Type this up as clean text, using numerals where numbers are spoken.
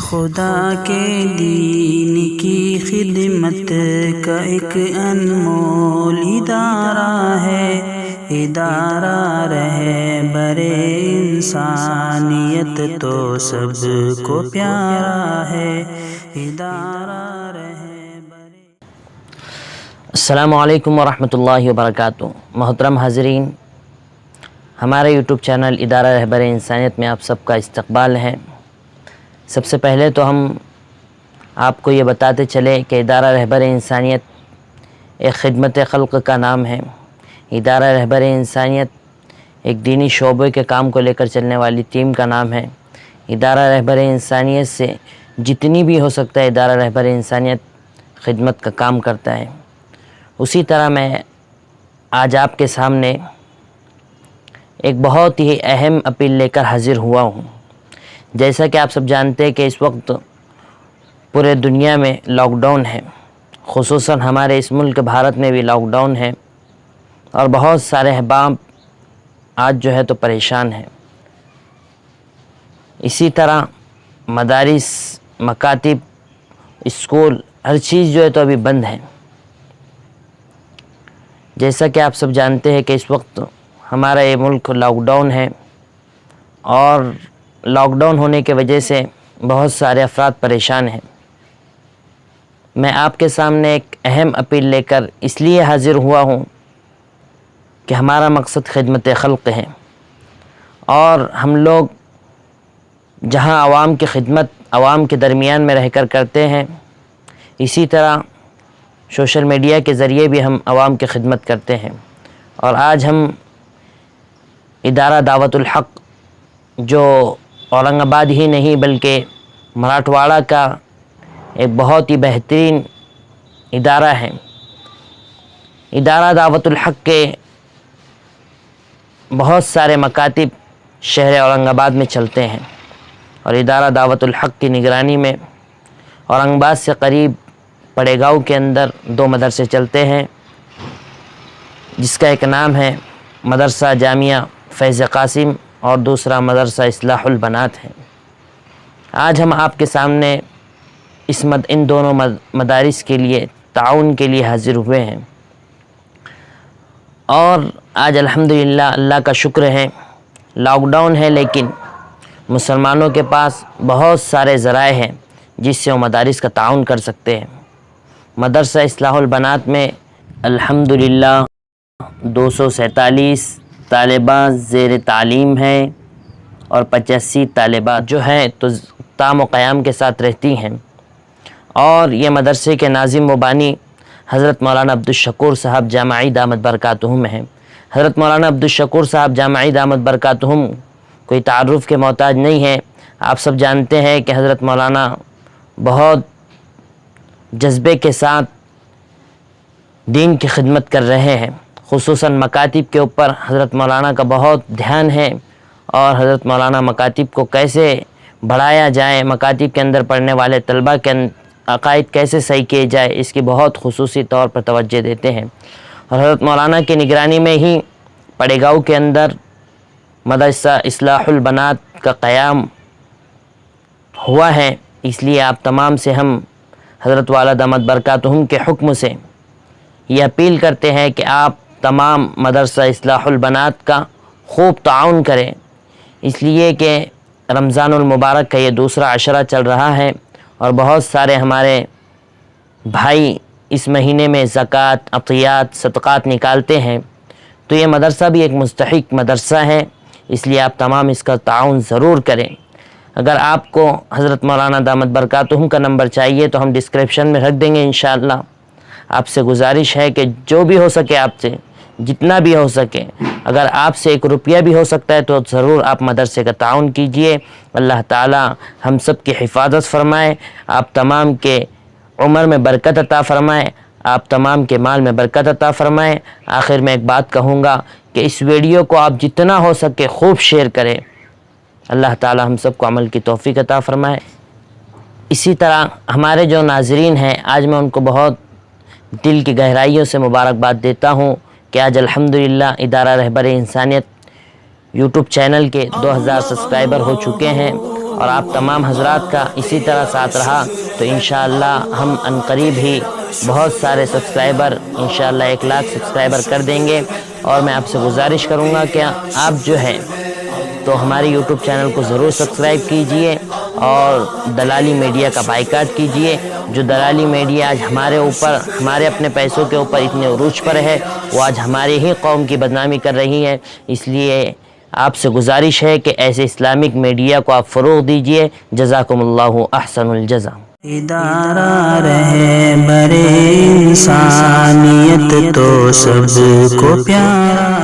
خدا کے دین کی خدمت کا ایک انمول ادارہ ہے، ادارہ رہبر انسانیت تو سب کو پیارا ہے، ادارہ رہبر۔ السلام علیکم ورحمۃ اللہ وبرکاتہ۔ محترم حاضرین، ہمارے یوٹیوب چینل ادارہ رہبر انسانیت میں آپ سب کا استقبال ہے۔ سب سے پہلے تو ہم آپ کو یہ بتاتے چلیں کہ ادارہ رہبر انسانیت ایک خدمت خلق کا نام ہے۔ ادارہ رہبر انسانیت ایک دینی شعبے کے کام کو لے کر چلنے والی ٹیم کا نام ہے۔ ادارہ رہبر انسانیت سے جتنی بھی ہو سکتا ہے ادارہ رہبر انسانیت خدمت کا کام کرتا ہے۔ اسی طرح میں آج آپ کے سامنے ایک بہت ہی اہم اپیل لے کر حاضر ہوا ہوں۔ جیسا کہ آپ سب جانتے ہیں کہ اس وقت پورے دنیا میں لاک ڈاؤن ہے، خصوصاً ہمارے اس ملک بھارت میں بھی لاک ڈاؤن ہے، اور بہت سارے احباب آج جو ہے تو پریشان ہیں۔ اسی طرح مدارس، مکاتب، اسکول، ہر چیز جو ہے تو ابھی بند ہے۔ جیسا کہ آپ سب جانتے ہیں کہ اس وقت ہمارا یہ ملک لاک ڈاؤن ہے، اور لاک ڈاؤن ہونے کی وجہ سے بہت سارے افراد پریشان ہیں۔ میں آپ کے سامنے ایک اہم اپیل لے کر اس لیے حاضر ہوا ہوں کہ ہمارا مقصد خدمت خلق ہے، اور ہم لوگ جہاں عوام کی خدمت عوام کے درمیان میں رہ کر کرتے ہیں، اسی طرح سوشل میڈیا کے ذریعے بھی ہم عوام کی خدمت کرتے ہیں۔ اور آج ہم ادارہ دعوت الحق، جو اورنگ آباد ہی نہیں بلکہ مراٹھواڑہ کا ایک بہت ہی بہترین ادارہ ہے، ادارہ دعوت الحق کے بہت سارے مکاتب شہر اورنگ آباد میں چلتے ہیں، اور ادارہ دعوت الحق کی نگرانی میں اورنگ آباد سے قریب پڑے گاؤں کے اندر 2 مدرسے چلتے ہیں، جس کا ایک نام ہے مدرسہ جامعہ فیض قاسم اور دوسرا مدرسہ اصلاح البنات ہے۔ آج ہم آپ کے سامنے ان دونوں مدارس کے لیے تعاون کے لیے حاضر ہوئے ہیں، اور آج الحمدللہ اللہ کا شکر ہے لاک ڈاؤن ہے، لیکن مسلمانوں کے پاس بہت سارے ذرائع ہیں جس سے وہ مدارس کا تعاون کر سکتے ہیں۔ مدرسہ اصلاح البنات میں الحمدللہ 247 طالبات زیر تعلیم ہیں، اور 85 طالبات جو ہیں تو تام و قیام کے ساتھ رہتی ہیں۔ اور یہ مدرسے کے ناظم و بانی حضرت مولانا عبدالشکور صاحب جامعی دامت برکاتہم ہیں۔ حضرت مولانا عبدالشکور صاحب جامعی دامت برکاتہم کوئی تعارف کے محتاج نہیں ہے۔ آپ سب جانتے ہیں کہ حضرت مولانا بہت جذبے کے ساتھ دین کی خدمت کر رہے ہیں، خصوصاً مکاتب کے اوپر حضرت مولانا کا بہت دھیان ہے، اور حضرت مولانا مکاتب کو کیسے بڑھایا جائے، مکاتب کے اندر پڑھنے والے طلبہ کے عقائد کیسے صحیح کیے جائے، اس کی بہت خصوصی طور پر توجہ دیتے ہیں۔ اور حضرت مولانا کی نگرانی میں ہی پڑے گاؤں کے اندر مدرسہ اصلاح البنات کا قیام ہوا ہے۔ اس لیے آپ تمام سے ہم حضرت والا دامت برکاتہم کے حکم سے یہ اپیل کرتے ہیں کہ آپ تمام مدرسہ اصلاح البنات کا خوب تعاون کریں، اس لیے کہ رمضان المبارک کا یہ دوسرا عشرہ چل رہا ہے، اور بہت سارے ہمارے بھائی اس مہینے میں زکوٰۃ، عطیات، صدقات نکالتے ہیں، تو یہ مدرسہ بھی ایک مستحق مدرسہ ہے، اس لیے آپ تمام اس کا تعاون ضرور کریں۔ اگر آپ کو حضرت مولانا دامت برکاتہم کا نمبر چاہیے تو ہم ڈسکرپشن میں رکھ دیں گے انشاءاللہ۔ آپ سے گزارش ہے کہ جو بھی ہو سکے، آپ سے جتنا بھی ہو سکے، اگر آپ سے 1 روپیہ بھی ہو سکتا ہے تو ضرور آپ مدرسے کا تعاون کیجئے۔ اللہ تعالی ہم سب کی حفاظت فرمائے، آپ تمام کے عمر میں برکت عطا فرمائے، آپ تمام کے مال میں برکت عطا فرمائے۔ آخر میں ایک بات کہوں گا کہ اس ویڈیو کو آپ جتنا ہو سکے خوب شیئر کریں۔ اللہ تعالی ہم سب کو عمل کی توفیق عطا فرمائے۔ اسی طرح ہمارے جو ناظرین ہیں، آج میں ان کو بہت دل کی گہرائیوں سے مبارکباد دیتا ہوں کہ آج الحمدللہ ادارہ رہبر انسانیت یوٹیوب چینل کے 2000 سبسکرائبر ہو چکے ہیں، اور آپ تمام حضرات کا اسی طرح ساتھ رہا تو انشاءاللہ ہم عنقریب ہی بہت سارے سبسکرائبر انشاءاللہ 1 لاکھ سبسکرائبر کر دیں گے. اور میں آپ سے گزارش کروں گا کہ آپ جو ہے تو ہماری یوٹیوب چینل کو ضرور سبسکرائب کیجئے اور دلالی میڈیا کا بائیکاٹ کیجئے. جو دلالی میڈیا آج ہمارے اوپر ہمارے اپنے پیسوں کے اوپر اتنے عروج پر ہے وہ آج ہماری ہی قوم کی بدنامی کر رہی ہے. اس لیے آپ سے گزارش ہے کہ ایسے اسلامک میڈیا کو آپ فروغ دیجئے. جزاکم اللہ احسن الجزا. ادارہ رہبر انسانیت تو سب کو پیارا